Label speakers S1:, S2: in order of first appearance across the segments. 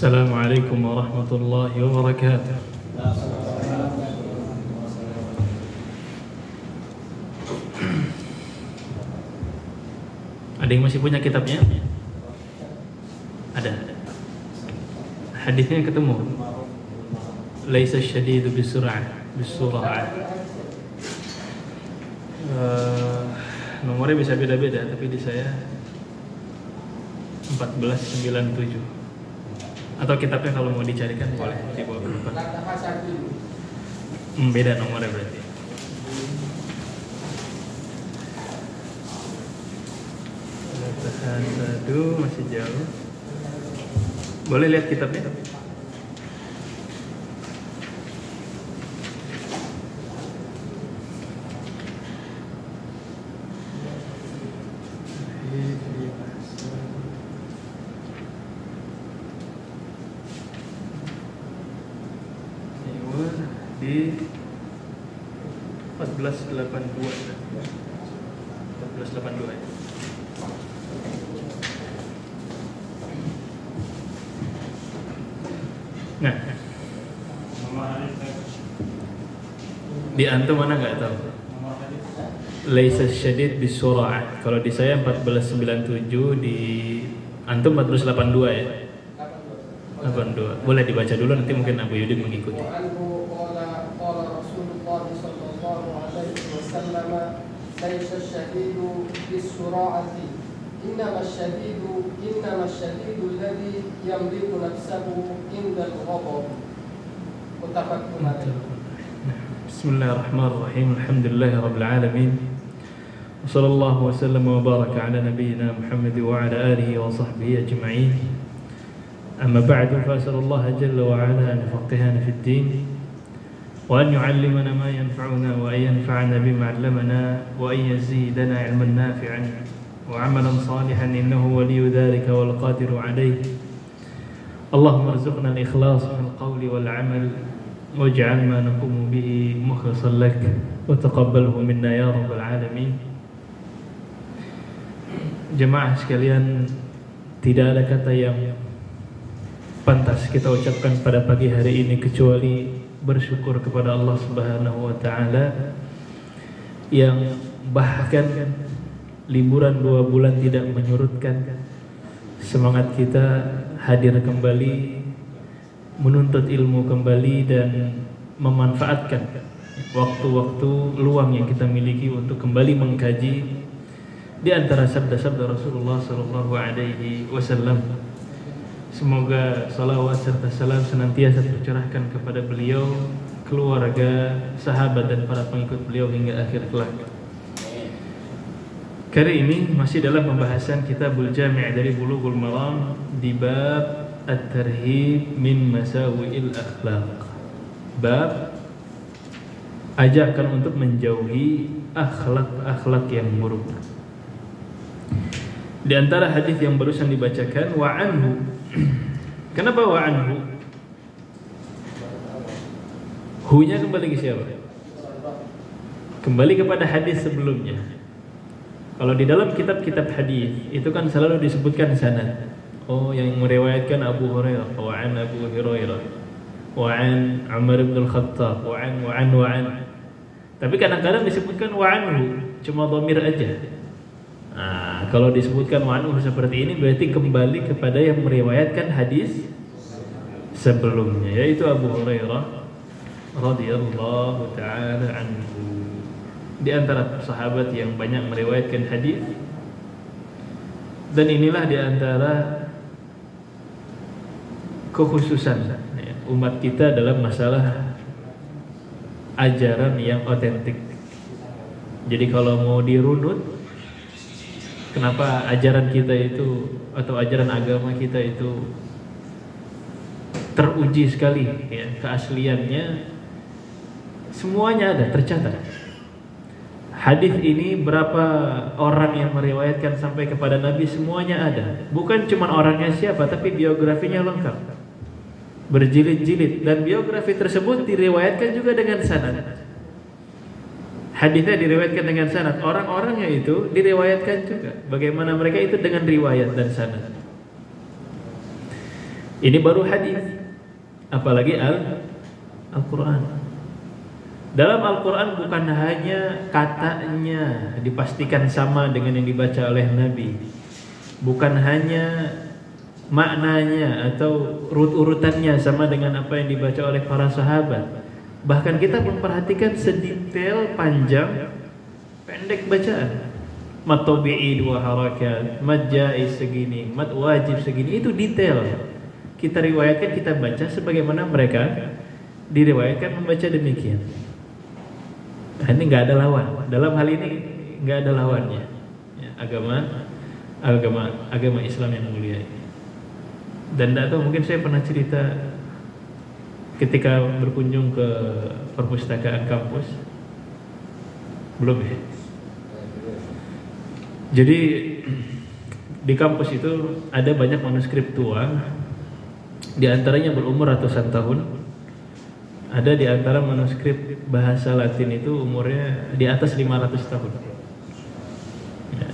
S1: Assalamualaikum warahmatullahi wabarakatuh. Ada yang masih punya kitabnya? Ada. Hadisnya ketemu. Laisa syadidu bisur'ah. Nomornya bisa beda-beda, tapi di saya 1497. Atau kitabnya kalau mau dicarikan boleh dibawa ke depan. Beda nomornya berarti. Aduh, masih jauh. Boleh lihat kitabnya? Di 1482 ya. Nah, di antum mana nggak tahu? Laisa syadid bisur'ah. Kalau di saya 1497, di antum 1482 ya. 82. Boleh dibaca dulu, nanti mungkin Abu Yudin mengikuti.
S2: Laisa syadidu bisur'ati innama syadidu alladhi yamliku nafsahu indal ghadab. Muttafaqun alaih.
S1: Bismillahirrahmanirrahim. Alhamdulillahirabbil alamin. Wassallallahu wasallam wa baraka ala nabiyyina Muhammad wa ala alihi wa sahbihi ajma'in. Amma ba'du, fa as'alullaha jalla wa ala an yufaqqihana fid din وأن يعلمنا ما ينفعنا وأن ينفعنا بما علمنا وأن يزيدنا علما نافعا وعملا صالحا إنه ولي ذلك والقادر عليه. اللهم ارزقنا الإخلاص في القول والعمل واجعل ما نقوم به مخلصا لك وتقبله منا يا رب العالمين. Jemaah sekalian, tidak ada kata yang pantas kita ucapkan pada pagi hari ini kecuali bersyukur kepada Allah Subhanahu wa taala yang bahkan liburan 2 bulan tidak menyurutkan semangat kita hadir kembali, menuntut ilmu kembali dan memanfaatkan waktu-waktu luang yang kita miliki untuk kembali mengkaji di antara sabda-sabda Rasulullah sallallahu alaihi wasallam. Semoga salawat serta salam senantiasa tercurahkan kepada beliau, keluarga, sahabat dan para pengikut beliau hingga akhir kelak. Kali ini masih dalam pembahasan Kitabul Jami' dari Bulughul Maram di bab At-Tarhib min Masawi'il Akhlaq. Bab ajakan untuk menjauhi akhlak-akhlak yang buruk. Di antara hadis yang barusan dibacakan, wa anhu. Kenapa wa anhu? Hu-nya kembali ke siapa? Kembali kepada hadis sebelumnya. Kalau di dalam kitab-kitab hadis itu kan selalu disebutkan sanad. Oh, yang meriwayatkan Abu Hurairah, wa an Abu Hurairah, wa an Umar bin Al-Khattab, wa an. Tapi kadang-kadang disebutkan wa anhu, cuma dhamir aja. Nah, kalau disebutkan wa'anhu seperti ini berarti kembali kepada yang meriwayatkan hadis sebelumnya, yaitu Abu Hurairah radhiyallahu taala anhu. Di antara sahabat yang banyak meriwayatkan hadis, dan inilah di antara kekhususan umat kita dalam masalah ajaran yang otentik. Jadi kalau mau dirunut, kenapa ajaran kita itu atau ajaran agama kita itu teruji sekali ya, keasliannya semuanya ada tercatat. Hadis ini berapa orang yang meriwayatkan sampai kepada Nabi, semuanya ada. Bukan cuma orangnya siapa, tapi biografinya lengkap, berjilid-jilid, dan biografi tersebut diriwayatkan juga dengan sanad. Hadisnya diriwayatkan dengan sanad, orang-orangnya itu diriwayatkan juga. Bagaimana mereka itu dengan riwayat dan sanad. Ini baru hadis, apalagi Al-Quran. Dalam Al-Quran bukan hanya katanya dipastikan sama dengan yang dibaca oleh Nabi, bukan hanya maknanya atau urut-urutannya sama dengan apa yang dibaca oleh para sahabat. Bahkan kita memperhatikan sedetail panjang pendek bacaan. Mad tabi'i 2 harakat, mad jaiz segini, mad wajib segini, itu detail. Kita riwayatkan, kita baca sebagaimana mereka diriwayatkan membaca demikian. Nah, ini nggak ada lawan. Dalam hal ini nggak ada lawannya. Ya, agama Islam yang mulia ini. Dan tidak tahu, mungkin saya pernah cerita ketika berkunjung ke perpustakaan kampus. Belum ya? Jadi di kampus itu ada banyak manuskrip tua, di antaranya berumur ratusan tahun. Ada di antara manuskrip bahasa Latin itu umurnya di atas 500 tahun.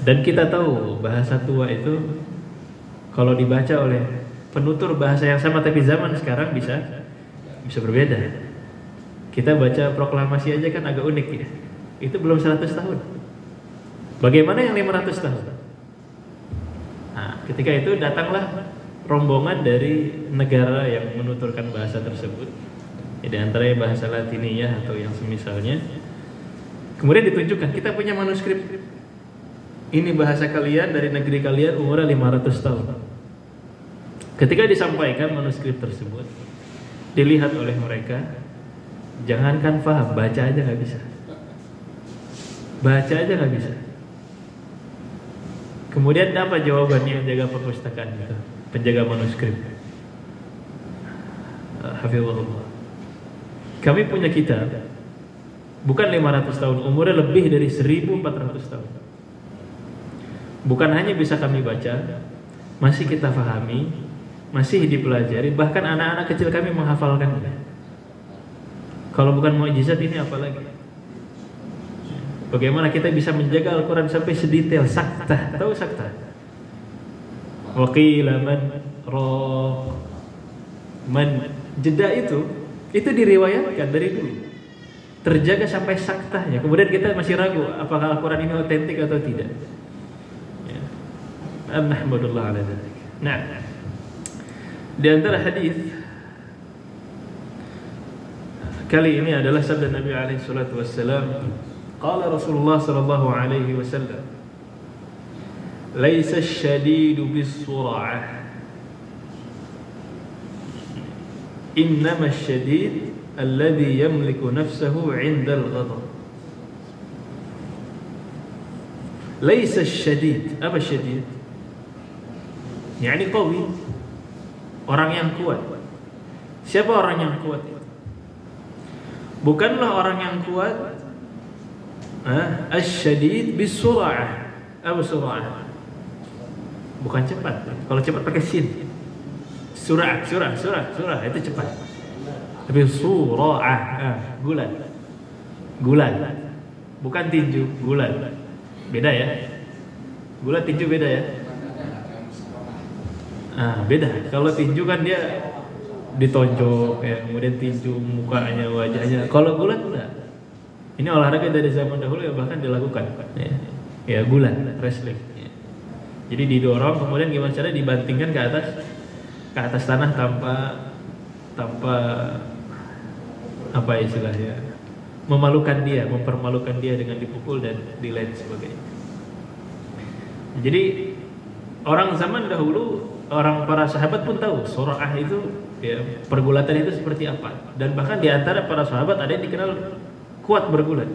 S1: Dan kita tahu bahasa tua itu kalau dibaca oleh penutur bahasa yang sama tapi zaman sekarang bisa berbeda. Kita baca proklamasi aja kan agak unik ya. Itu belum 100 tahun. Bagaimana yang 500 tahun? Nah, ketika itu datanglah rombongan dari negara yang menuturkan bahasa tersebut. Di antaranya bahasa Latiniyah atau yang semisalnya. Kemudian ditunjukkan, kita punya manuskrip. Ini bahasa kalian dari negeri kalian umurnya 500 tahun. Ketika disampaikan manuskrip tersebut, dilihat oleh mereka, jangankan paham, baca aja nggak bisa. Baca aja nggak bisa. Kemudian apa jawabannya penjaga perpustakaan itu, penjaga manuskrip? Hafizahullah. Kami punya kitab bukan 500 tahun, umurnya lebih dari 1400 tahun. Bukan hanya bisa kami baca, masih kita fahami, masih dipelajari, bahkan anak-anak kecil kami menghafalkannya. Kalau bukan mukjizat ini apalagi? Bagaimana kita bisa menjaga Al-Quran sampai sedetail saktah? Tahu saktah? Wa qila man jeda itu diriwayatkan dari dulu, terjaga sampai saktahnya. Kemudian kita masih ragu apakah Al-Quran ini otentik atau tidak. Alhamdulillah ala dzalik. Nah, di antara hadis kali ini adalah sabda Nabi alaihi salatu wassalam. Qala Rasulullah sallallahu alaihi wasallam, "Laisa asy-syadidu bis-sur'ah, innama asy-syadid alladhi yamliku nafsahu 'inda al-ghadab." Laisa asy-syadid, apa syadid? Yani qawi, orang yang kuat. Siapa orang yang kuat itu? Bukanlah orang yang kuat asy-syadid bis-sur'ah. Apa sur'ah? Bukan cepat. Kalau cepat pakai sin. Sur'ah itu cepat. Tapi sur'ah, gulan. Bukan tinju, gulan. Beda ya. Gulan tinju beda ya. Beda. Kalau tinju kan dia ditonjok ya, kemudian tinju mukanya, wajahnya. Kalau gulat enggak. Ini olahraga dari zaman dahulu ya, bahkan dilakukan. Ya gulat, wrestling. Ya. Jadi didorong, kemudian gimana cara dibantingkan ke atas tanah tanpa apa istilahnya, mempermalukan dia dengan dipukul dan di lain sebagainya. Jadi orang zaman dahulu, para sahabat pun tahu sur'ah itu ya, pergulatan itu seperti apa. Dan bahkan di antara para sahabat ada yang dikenal kuat bergulat.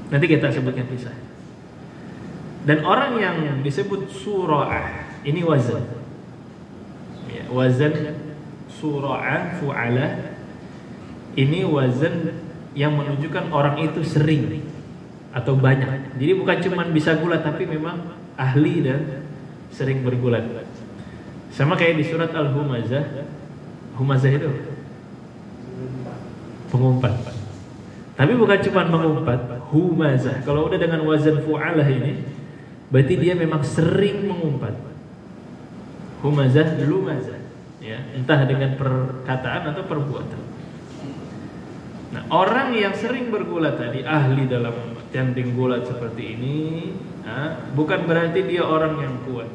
S1: Nanti kita sebutkan kisah. Dan orang yang disebut sur'ah ini wazan. Ya, wazan sur'ah fu'ala ini wazan yang menunjukkan orang itu sering atau banyak. Jadi bukan cuma bisa gulat, tapi memang ahli dan sering bergulat. Sama kayak di surat Al-Humazah. Humazah itu pengumpat. Tapi bukan cuma mengumpat, humazah. Kalau udah dengan wazan fu'alah ini, berarti dia memang sering mengumpat. humazah, lumazah, ya, entah dengan perkataan atau perbuatan. Nah, orang yang sering bergulat tadi, ahli dalam tanding gulat seperti ini, bukan berarti dia orang yang kuat.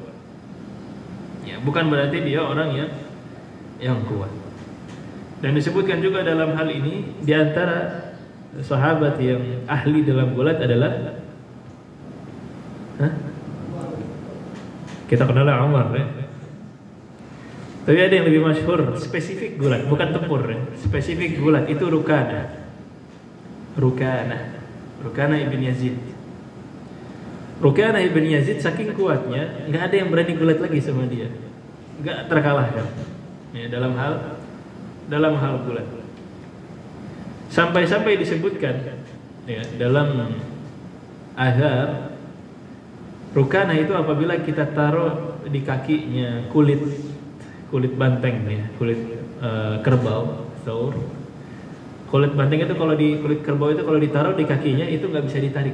S1: Ya, bukan berarti dia orang yang kuat. Dan disebutkan juga dalam hal ini di antara sahabat yang ahli dalam gulat adalah kita kenal Umar, ya. Tapi ada yang lebih masyhur, spesifik gulat, bukan tempur, ya. Spesifik gulat itu Rukana ibn Yazid. Rukana ibn Yazid saking kuatnya, nggak ada yang berani gulat lagi sama dia, nggak terkalahkan. Ya, dalam hal gulat. Sampai-sampai disebutkan, ya, dalam azhar, Rukana itu apabila kita taruh di kakinya kulit banteng, ya, kulit kerbau, saur. Kulit banteng itu kulit kerbau itu kalau ditaruh di kakinya itu nggak bisa ditarik.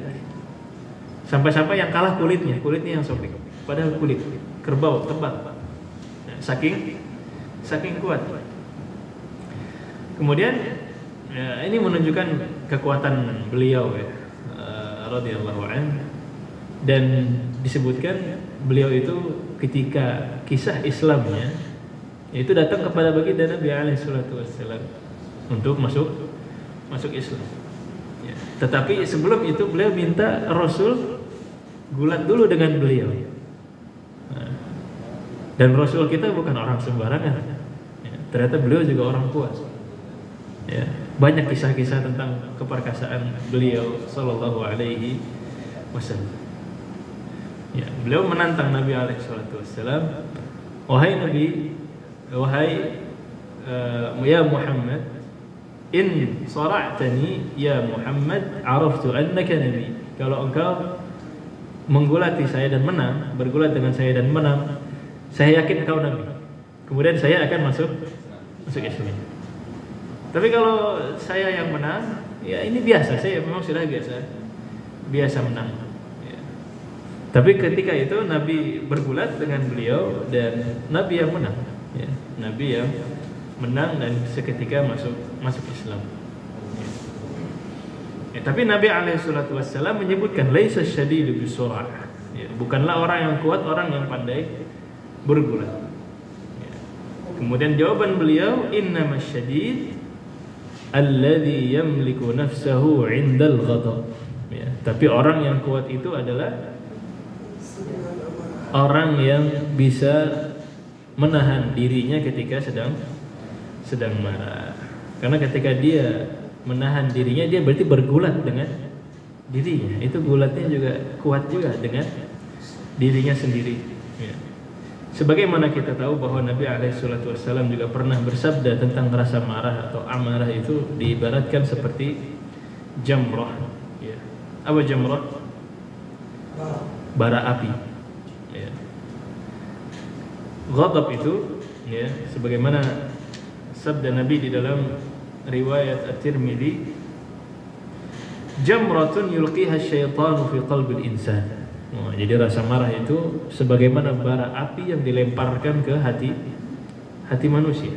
S1: Sampai-sampai yang kalah kulitnya yang sobek. Padahal kulit kerbau tebal. Nah, saking kuat. Kemudian ya, ini menunjukkan kekuatan beliau, ya, radhiyallahu anhu. Dan disebutkan beliau itu ketika kisah Islamnya itu datang kepada baginda Nabi alaihi salatu wassalam untuk masuk Islam. Ya. Tetapi sebelum itu beliau minta Rasul gulat dulu dengan beliau. Nah, dan Rasul kita bukan orang sembarangan. Ya, ternyata beliau juga orang kuat. Ya, banyak kisah-kisah tentang keperkasaan beliau sallallahu alaihi wasallam. Ya, beliau menantang Nabi alaihi salatu wassalam, wahai Nabi, ya Muhammad, in sara'tani ya Muhammad, araftu annaka nabi. Kalau engkau menggulati saya dan menang, bergulat dengan saya dan menang, saya yakin engkau nabi. Kemudian saya akan masuk Islam. Tapi kalau saya yang menang, ya ini biasa, saya memang sudah biasa menang. Ya. Tapi ketika itu Nabi bergulat dengan beliau dan Nabi yang menang. Ya. Nabi yang menang dan seketika masuk Islam. Ya, tapi Nabi alaihi salatu wassalam menyebutkan laisa syadidu bisur'ah. Ya, bukanlah orang yang kuat orang yang pandai bergulat. Ya. Kemudian jawaban beliau, innamas syadid alladhi yamliku nafsahu 'indal ghadab. Ya, tapi orang yang kuat itu adalah orang yang bisa menahan dirinya ketika sedang marah. Karena ketika dia menahan dirinya, dia berarti bergulat dengan dirinya. Itu gulatnya juga kuat juga dengan dirinya sendiri. Ya. Sebagaimana kita tahu bahwa Nabi alaihissalam juga pernah bersabda tentang rasa marah atau amarah itu diibaratkan seperti jamrah. Ya. Apa jamrah? Bara api. Ya. Ghadab itu, ya, sebagaimana sabda Nabi di dalam riwayat At-Tirmidzi, jamratun yulqiha asyaitanu fi qalbil insan. Jadi rasa marah itu sebagaimana bara api yang dilemparkan ke hati manusia.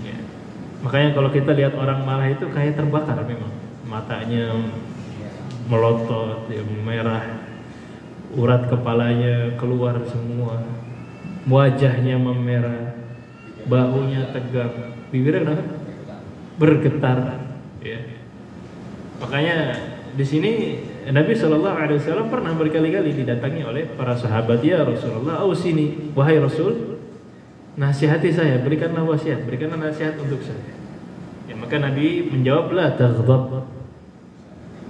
S1: Ya. Makanya kalau kita lihat orang marah itu kayak terbakar memang, matanya melotot, ya, merah, urat kepalanya keluar semua, wajahnya memerah, bahunya tegang, bibirnya kenapa? Bergetar. Ya. Makanya di sini Nabi SAW pernah berkali-kali didatangi oleh para sahabat, ya Rasulullah, ausini, wahai Rasul, nasihati saya, berikanlah wasiat, berikanlah nasihat untuk saya. Ya, maka Nabi menjawab, la taghdab.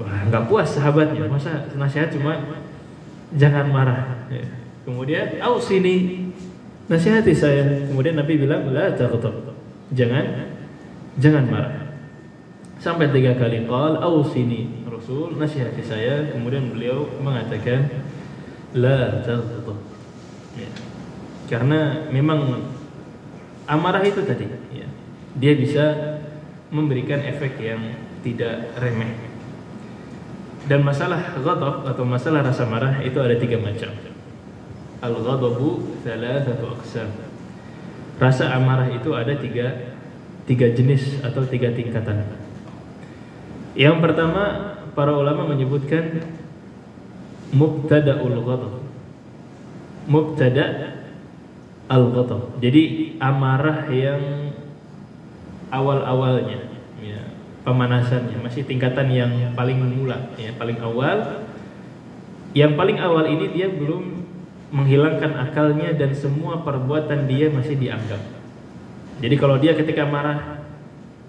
S1: Wah, nggak puas sahabatnya, masa nasihat cuma jangan marah. Ya. Kemudian ausini, nasihati saya. Kemudian Nabi bilang, la taghdab, jangan marah. Sampai 3 kali, qal ausini Rasul, nasihati saya. Kemudian beliau mengatakan, la taghdab. Ya. Karena memang amarah itu tadi, ya, dia bisa memberikan efek yang tidak remeh. Dan masalah ghadab atau masalah rasa marah itu ada 3 macam. al-ghadabu thalathatu aqsam. Rasa amarah itu ada tiga jenis atau tiga tingkatan. Yang pertama, para ulama menyebutkan mubtada'ul ghadab. Mubtada' al-ghadab. Jadi amarah yang awal-awalnya, ya, pemanasannya masih tingkatan yang paling mula, ya, paling awal. Yang paling awal ini dia belum menghilangkan akalnya dan semua perbuatan dia masih dianggap. Jadi kalau dia ketika marah,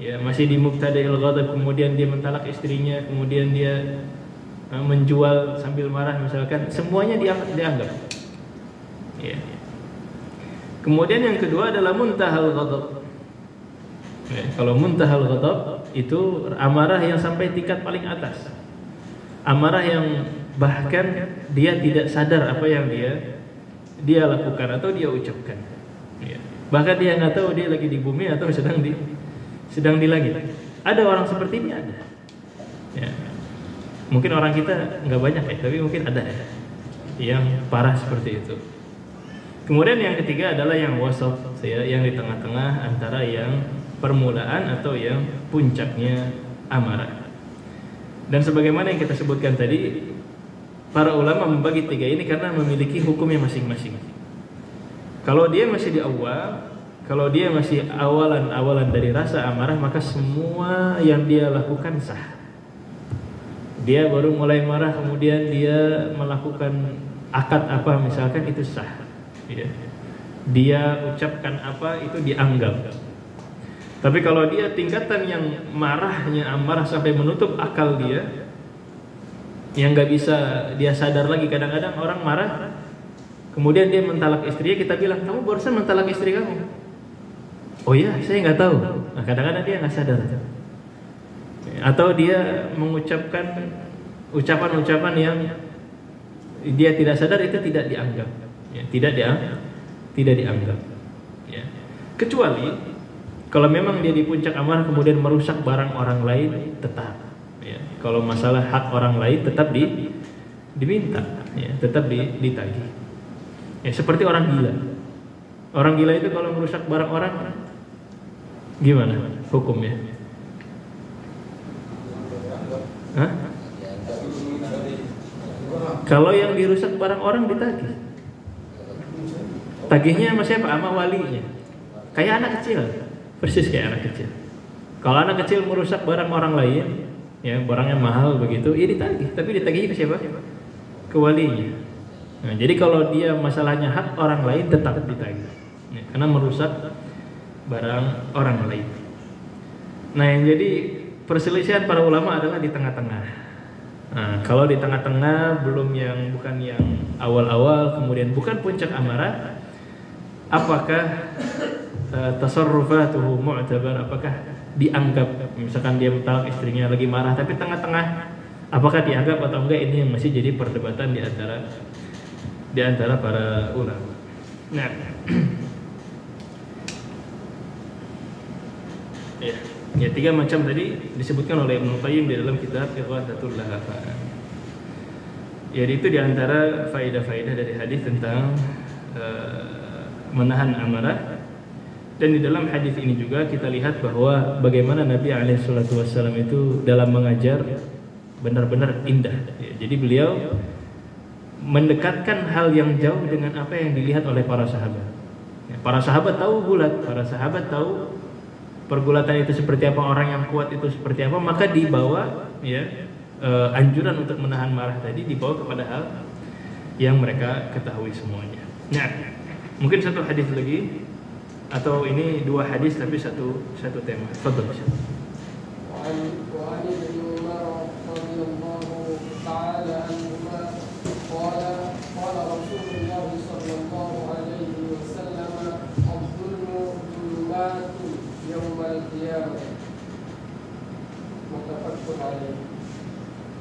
S1: ya, masih di mubtada'il ghadab, kemudian dia mentalak istrinya, kemudian dia menjual sambil marah misalkan, semuanya dianggap. Ya. Kemudian yang kedua adalah muntahal ghadab. Ya, kalau muntahal ghadab itu amarah yang sampai tingkat paling atas. Amarah yang bahkan dia tidak sadar apa yang dia lakukan atau dia ucapkan. Ya. Bahkan dia nggak tahu dia lagi di bumi atau sedang di langit. Ada orang seperti ini, ada. Ya. Mungkin orang kita nggak banyak ya, tapi mungkin ada ya yang parah seperti itu. Kemudian yang ketiga adalah yang wasat, ya, yang di tengah-tengah antara yang permulaan atau yang puncaknya amarah. Dan sebagaimana yang kita sebutkan tadi, para ulama membagi tiga ini karena memiliki hukumnya masing-masing. Kalau dia masih di awal, kalau dia masih awalan dari rasa amarah, maka semua yang dia lakukan sah. Dia baru mulai marah, kemudian dia melakukan akad apa misalkan, itu sah. Ya. Dia ucapkan apa itu dianggap. Tapi kalau dia tingkatan yang marahnya amarah sampai menutup akal dia, yang nggak bisa dia sadar lagi. Kadang-kadang orang marah, kemudian dia mentalak istrinya, kita bilang, kamu barusan mentalak istri kamu. Oh iya, saya nggak tahu. Nah, kadang-kadang dia nggak sadar. Atau dia mengucapkan ucapan-ucapan yang dia tidak sadar, itu tidak dianggap. Ya, tidak dianggap. Ya. Kecuali kalau memang dia di puncak amarah kemudian merusak barang orang lain, tetap. Ya. Kalau masalah hak orang lain tetap diminta, ya, tetap ditagih. Ya, seperti orang gila. Orang gila itu kalau merusak barang orang, gimana hukumnya? Hah? Kalau yang dirusak barang orang ditagih. Tagihnya sama siapa? Sama walinya. Kayak anak kecil, persis kayak anak kecil. Kalau anak kecil merusak barang orang lain, ya, barangnya mahal begitu, ya ditagih. Tapi ditagihnya ke siapa? Ke walinya. Nah, jadi kalau dia masalahnya hak orang lain, tetap ditagih, ya, karena merusak barang orang lain. Nah, yang jadi perselisihan para ulama adalah di tengah-tengah. Nah, kalau di tengah-tengah bukan yang awal-awal, kemudian bukan puncak amarah, apakah tasarrufatuhu mu'tabar, apakah dianggap, misalkan dia mentalak istrinya lagi marah tapi tengah-tengah, apakah dianggap atau enggak, ini yang masih jadi perdebatan di antara para ulama. Nah, ya, tiga macam tadi disebutkan oleh Ibnu Qayyim di dalam kitab Ighathatul Lahafan. Jadi itu di antara faedah-faedah dari hadis tentang menahan amarah. Dan di dalam hadis ini juga kita lihat bahwa bagaimana Nabi SAW itu dalam mengajar benar-benar indah. Jadi beliau mendekatkan hal yang jauh dengan apa yang dilihat oleh para sahabat. Para sahabat tahu gulat, para sahabat tahu pergulatan itu seperti apa, orang yang kuat itu seperti apa, maka dibawa, ya, anjuran untuk menahan marah tadi dibawa kepada hal yang mereka ketahui semuanya. Nah, mungkin satu hadis lagi, atau ini dua hadis tapi satu tema. Fadhil.
S2: وعن ابن عمر رضي الله تعالى عنهما قال رسول الله صلى الله عليه وسلم الظلم ظلمات يوم القيامة متفق عليه.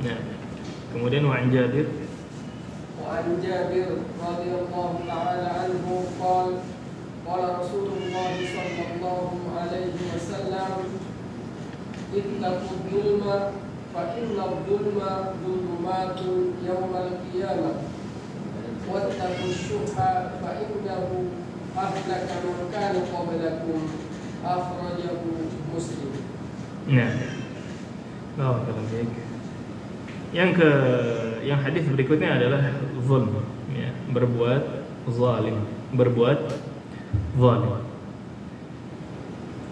S1: Nah, kemudian وعن جابر
S2: رضي الله تعالى عنه قال رسول الله صلى الله عليه وسلم اتقوا الظلم فإن الظلم ظلمات يوم القيامة واتقوا الشح فإنه أهلك من كان قبلكم أخرجه مسلم.
S1: Nah, kalau baik. Yang hadis berikutnya adalah zulm, ya, berbuat zalim.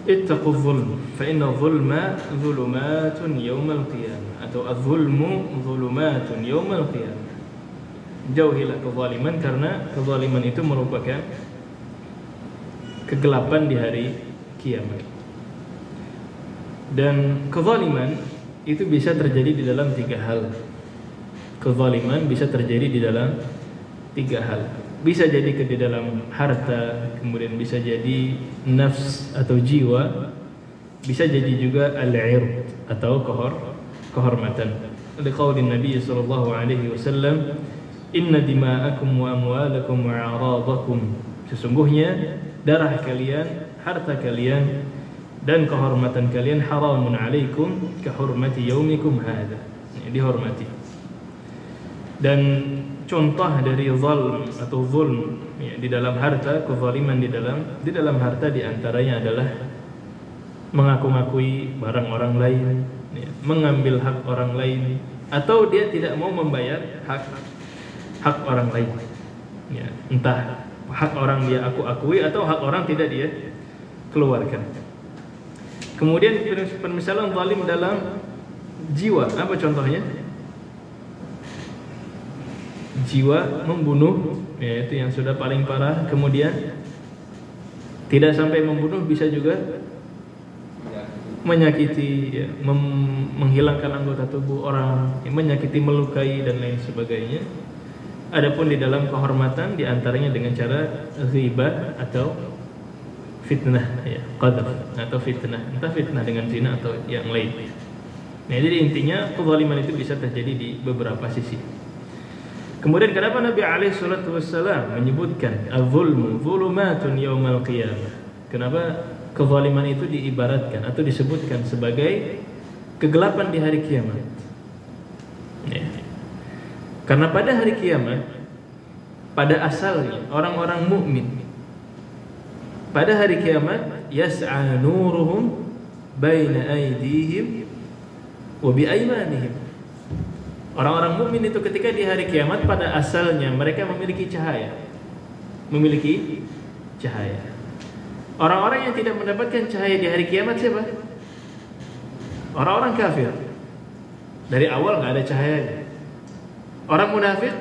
S1: Ittaqu zulm, fa inna zulma zulumatun yawmal qiyamah, atau az-zulmu zulumatun yawmal qiyamah. Jauhilah kezaliman, karena kezaliman itu merupakan kegelapan di hari kiamat. Dan kezaliman itu bisa terjadi di dalam 3 hal. Kezaliman bisa terjadi di dalam 3 hal. Bisa jadi di dalam harta, kemudian bisa jadi nafs atau jiwa, bisa jadi juga al-'ird atau kehormatan. Liqaulin Nabi sallallahu alaihi wasallam, "Inna dima'akum wa amwalakum wa a'radakum." Sesungguhnya darah kalian, harta kalian, dan kehormatan kalian haramun alaikum kahurmati yaumikum hadha. Dihormati. Dan contoh dari zalm atau zulm, ya, di dalam harta, kezaliman di dalam harta diantaranya adalah mengaku-ngakui barang orang lain, ya, mengambil hak orang lain, atau dia tidak mau membayar hak orang lain, ya, entah hak orang dia akui atau hak orang tidak dia keluarkan. Kemudian permisalan zalim dalam jiwa, apa contohnya? Jiwa membunuh, ya, itu yang sudah paling parah. Kemudian tidak sampai membunuh, bisa juga menyakiti, ya, menghilangkan anggota tubuh orang, ya, menyakiti, melukai, dan lain sebagainya. Adapun di dalam kehormatan, diantaranya dengan cara ghibah atau fitnah, ya, qadhaf atau fitnah, entah fitnah dengan zina atau yang lain. Nah, jadi intinya kezaliman itu bisa terjadi di beberapa sisi. Kemudian kenapa Nabi alaihi salatu wassalam menyebutkan az-zulmu zulumatun yaumal qiyamah? Kenapa kezaliman itu diibaratkan atau disebutkan sebagai kegelapan di hari kiamat? Ya. Karena pada hari kiamat, pada asalnya orang-orang mukmin, pada hari kiamat, yas'a nuruhum baina aydihim wa bi aymanihim. Orang-orang mukmin itu ketika di hari kiamat, pada asalnya mereka memiliki cahaya. Orang-orang yang tidak mendapatkan cahaya di hari kiamat siapa? Orang-orang kafir. Dari awal nggak ada cahayanya. Orang munafik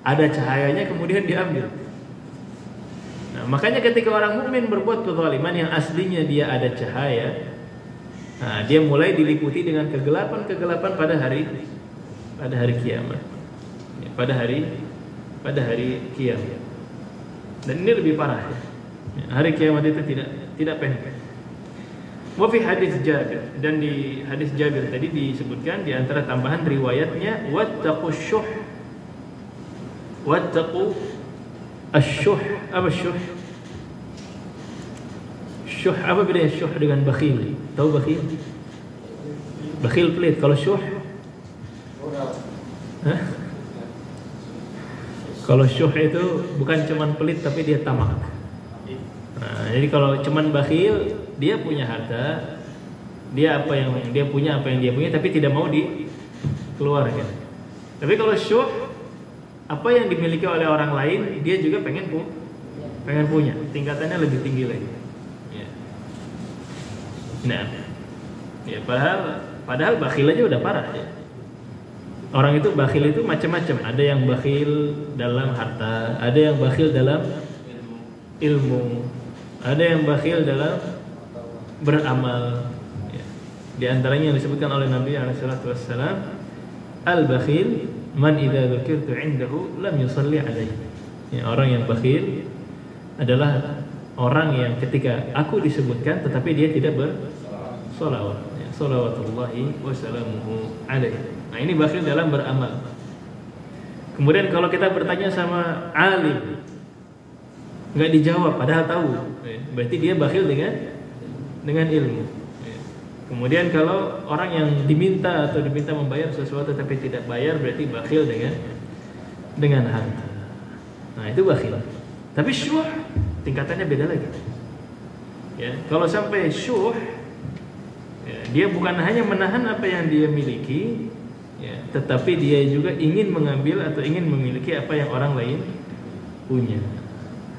S1: ada cahayanya kemudian diambil. Nah, makanya ketika orang mukmin berbuat kezaliman yang aslinya dia ada cahaya, nah, dia mulai diliputi dengan kegelapan-kegelapan pada hari kiamat. Ya, pada hari kiamat. Dan ini lebih parah, ya. Hari kiamat itu tidak pendek. Wa fi hadis Jabir, dan di hadis Jabir tadi disebutkan di antara tambahan riwayatnya wattaqu syuh. Wattaqu asyuh. Apa syuh? Syuh, apa bedanya syuh dengan bakhil? Tahu bakhil? Bakhil pelit. Kalau syuh? Hah? Kalau syuh itu bukan cuman pelit tapi dia tamak. Nah, jadi kalau cuman bakhil, dia punya harta, dia apa yang dia punya tapi tidak mau dikeluarkan. Tapi kalau syuh, apa yang dimiliki oleh orang lain dia juga pengen punya, tingkatannya lebih tinggi lagi. Ya. Nah, ya padahal bakhil aja udah parah, ya. Orang itu bakhil itu macam-macam. Ada yang bakhil dalam harta, ada yang bakhil dalam ilmu, ada yang bakhil dalam beramal. Ya. Di antaranya yang disebutkan oleh Nabi SAW, al-bakhil man idza dzukirtu 'indahu lam yusalli 'alaihi. Ya, orang yang bakhil adalah orang yang ketika aku disebutkan tetapi dia tidak bersolawat. Ya, salawatullahi wa salamuhu 'alaihi. Nah, ini bakhil dalam beramal. Kemudian kalau kita bertanya sama alim, nggak dijawab padahal tahu, ya, berarti dia bakhil dengan ilmu. Ya. Kemudian kalau orang yang diminta membayar sesuatu tapi tidak bayar, berarti bakhil dengan harta. Nah, itu bakhil. Tapi syuh tingkatannya beda lagi. Ya, kalau sampai syuh, ya, dia bukan hanya menahan apa yang dia miliki, ya, tetapi dia juga ingin mengambil atau ingin memiliki apa yang orang lain punya.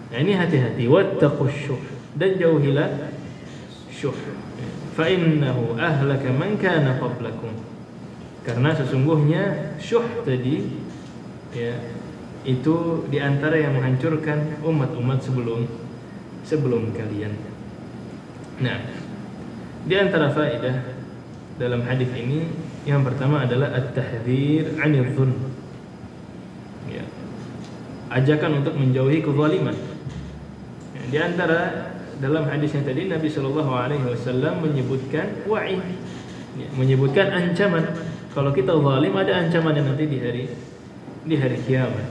S1: Nah, ini hati-hati. Wattaqus syuh, dan jauhilah syuh. Fa innahu ahlaka man kana qablakum. Karena sesungguhnya syuh tadi, ya, itu diantara yang menghancurkan umat-umat sebelum kalian. Nah, di antara faedah dalam hadis ini yang pertama adalah at-tahdhir 'anil dzulm. Ya. Ajakan untuk menjauhi kezaliman. Ya, di antara dalam hadisnya tadi Nabi sallallahu alaihi wasallam menyebutkan wa'id, ya, menyebutkan ancaman. Kalau kita zalim ada ancamannya nanti di hari kiamat.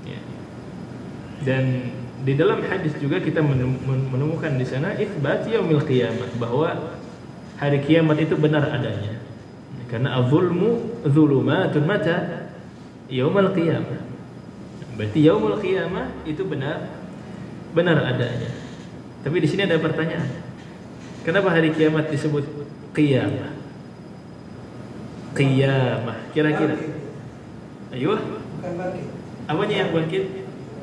S1: Ya. Dan di dalam hadis juga kita menemukan di sana itsbat yaumil qiyamah, bahwa hari kiamat itu benar adanya. Karena az-zulmu dzulumatun mata yaumil qiyamah. Berarti yaumil qiyamah itu benar adanya. Tapi di sini ada pertanyaan. Kenapa hari kiamat disebut qiyamah? Qiyamah kira-kira. Ayo.
S3: Bukan bangkit.
S1: Apanya yang bangkit?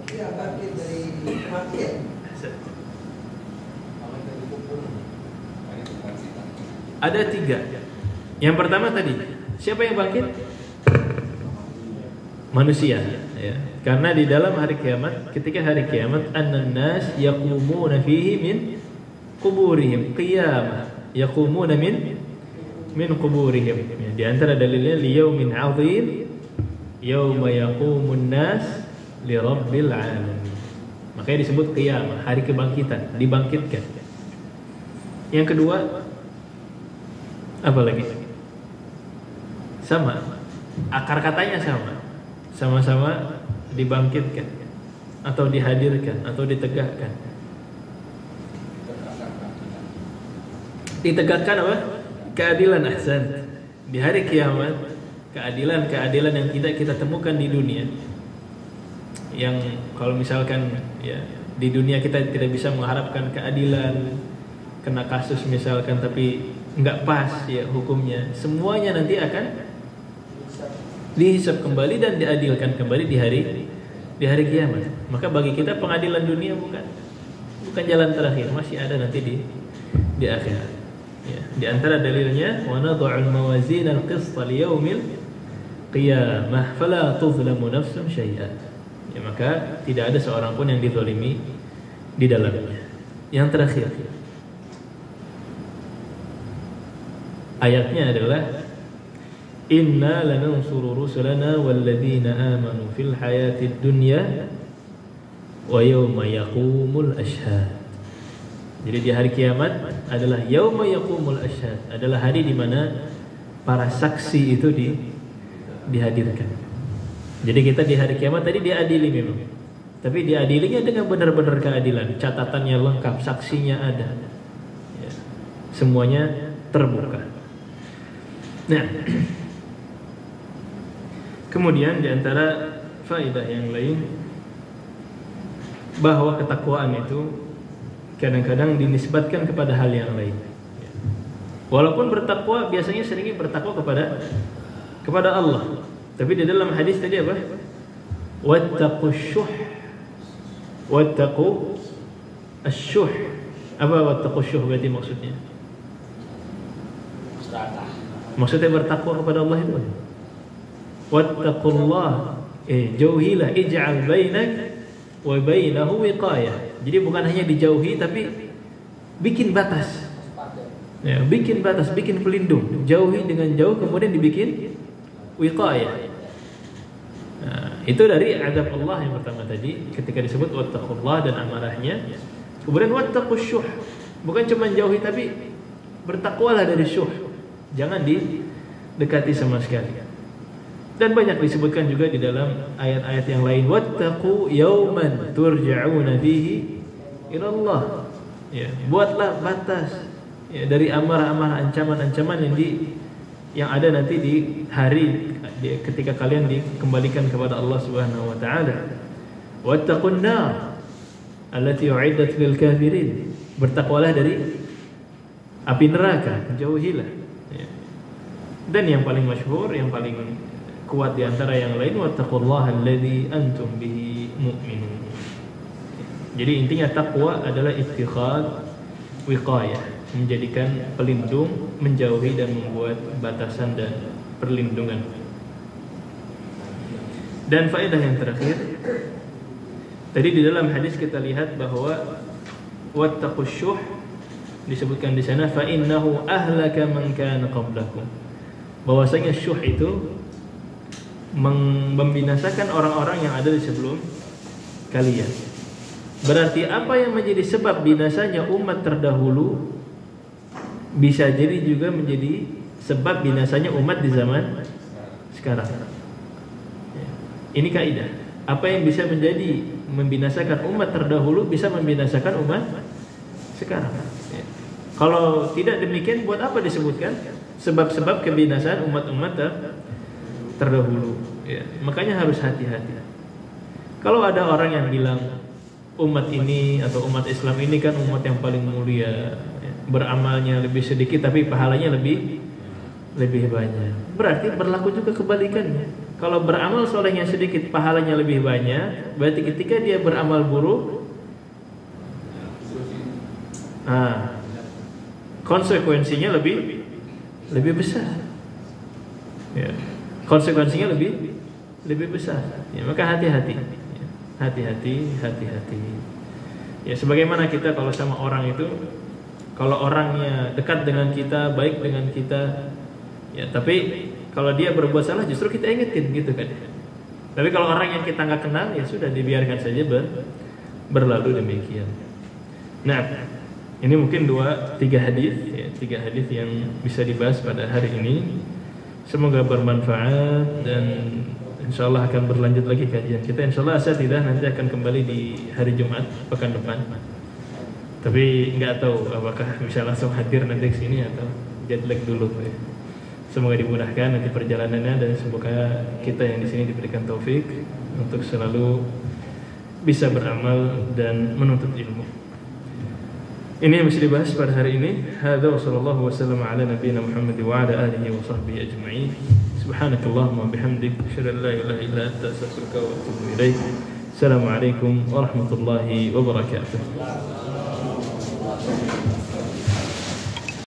S3: Dia bangkit dari kematian.
S1: Ada 3. Yang pertama tadi, siapa yang bangkit? Manusia, ya. Karena di dalam hari kiamat, ketika hari kiamat, an-nas yaqumuna fihi min quburihim qiyamah, yaqumuna min quburihim. Ya, di antara dalilnya liyaumin 'azim yauma yaqumun nas li rabbil alamin. Makanya disebut qiyamah, hari kebangkitan, dibangkitkan. Yang kedua, apa lagi? Sama, akar katanya sama-sama dibangkitkan atau dihadirkan atau ditegakkan. Ditegakkan apa? Keadilan, ahsan. Di hari kiamat, keadilan yang tidak kita temukan di dunia. Yang kalau misalkan, ya, di dunia kita tidak bisa mengharapkan keadilan, kena kasus misalkan tapi nggak pas, ya, hukumnya, semuanya nanti akan dihisab kembali dan diadilkan kembali di hari kiamat. Maka bagi kita pengadilan dunia bukan jalan terakhir, masih ada nanti di akhirat. Ya, di antara dalilnya wa nadha'ul mawazin al-qist liyaumil qiyamah fala tuzlamu nafsun syai'an. Ya, maka tidak ada seorang pun yang dizalimi di dalamnya. Yang terakhir, ayatnya adalah inna lanansuru rusulana walladzina amanu fil hayatid dunya wa yawma yaqumul ashhad. Jadi di hari kiamat adalah yauma yaqumul ashhad, adalah hari di mana para saksi itu dihadirkan. Jadi kita di hari kiamat tadi diadili memang, tapi diadilinya dengan benar-benar keadilan, catatannya lengkap, saksinya ada, ya, semuanya terbuka. Nah, kemudian di antara faedah yang lain, bahwa ketakwaan itu kadang-kadang dinisbatkan kepada hal yang lain. Walaupun bertakwa biasanya seringnya bertakwa kepada Allah. Tapi di dalam hadis tadi apa? Wattaqus syuh. Wattaqu asy-syuh. Apa wattaqus syuh berarti maksudnya? Maksudnya bertakwa kepada Allah itu. Wattaqullah, jauhilah, ij'al bainak wa bainahu wiqayah. Jadi bukan hanya dijauhi tapi bikin batas. Ya, bikin batas, bikin pelindung. Jauhi dengan jauh, kemudian dibikin wiqayah. Nah, itu dari azab Allah yang pertama tadi ketika disebut wattaqullah dan amarahnya. Kemudian wattaqus syuh. Bukan cuma jauhi tapi bertakwalah dari syuh. Jangan didekati sama sekali. Dan banyak disebutkan juga di dalam ayat-ayat yang lain, wattaqu yauman turja'una fihi ila Allah. Ya, buatlah batas, ya, dari amarah-amarah, ancaman-ancaman yang ada nanti di hari ketika kalian dikembalikan kepada Allah Subhanahu wa taala. Wattaqun nar allati u'iddat lil kafirin. Bertakwalah dari api neraka, jauhilah. Ya. Dan yang paling masyhur, yang paling kuat di antara yang lain, wattaqullaha alladzi antum bihi mu'minun. Jadi intinya takwa adalah ittikhad wiqayah, menjadikan pelindung, menjauhi dan membuat batasan dan perlindungan. Dan faedah yang terakhir, tadi di dalam hadis kita lihat bahwa wattaqus syuh disebutkan di sana, fa innahu ahlaka man kana qablakum. Bahwasanya syuh itu membinasakan orang-orang yang ada di sebelum kalian. Berarti apa yang menjadi sebab binasanya umat terdahulu bisa jadi juga menjadi sebab binasanya umat di zaman sekarang. Ini kaidah. Apa yang bisa menjadi membinasakan umat terdahulu bisa membinasakan umat sekarang. Kalau tidak demikian, buat apa disebutkan sebab-sebab kebinasaan umat-umat terdahulu? Makanya harus hati-hati. Kalau ada orang yang bilang umat ini atau umat Islam ini kan umat yang paling mulia, beramalnya lebih sedikit tapi pahalanya lebih banyak. Berarti berlaku juga kebalikannya. Kalau beramal solehnya sedikit, pahalanya lebih banyak, berarti ketika dia beramal buruk, konsekuensinya lebih besar. Ya. Konsekuensinya lebih besar. Ya, maka hati-hati. Hati-hati. Ya, sebagaimana kita kalau sama orang itu, kalau orangnya dekat dengan kita, baik dengan kita, ya, tapi kalau dia berbuat salah justru kita ingetin gitu kan. Tapi kalau orang yang kita nggak kenal, ya sudah dibiarkan saja berlalu demikian. Nah, ini mungkin 3 hadis, ya, 3 hadis yang bisa dibahas pada hari ini. Semoga bermanfaat dan insyaallah akan berlanjut lagi kajian kita. Insyaallah Asatidzah nanti akan kembali di hari Jumat pekan depan. Tapi nggak tahu apakah bisa langsung hadir nanti ke sini atau jet lag dulu. Ya. Semoga dimudahkan nanti perjalanannya dan semoga kita yang di sini diberikan taufik untuk selalu bisa beramal dan menuntut ilmu. Ini yang bisa dibahas pada hari ini. Hadza wa sallallahu wasallam ala nabiyyina Muhammad wa ala alihi wa sahbihi ajma'in. Subhanakallahumma wa bihamdik, asyhadu an la ilaha illa anta, astaghfiruka wa atubu ilaik. Assalamualaikum warahmatullahi wabarakatuh.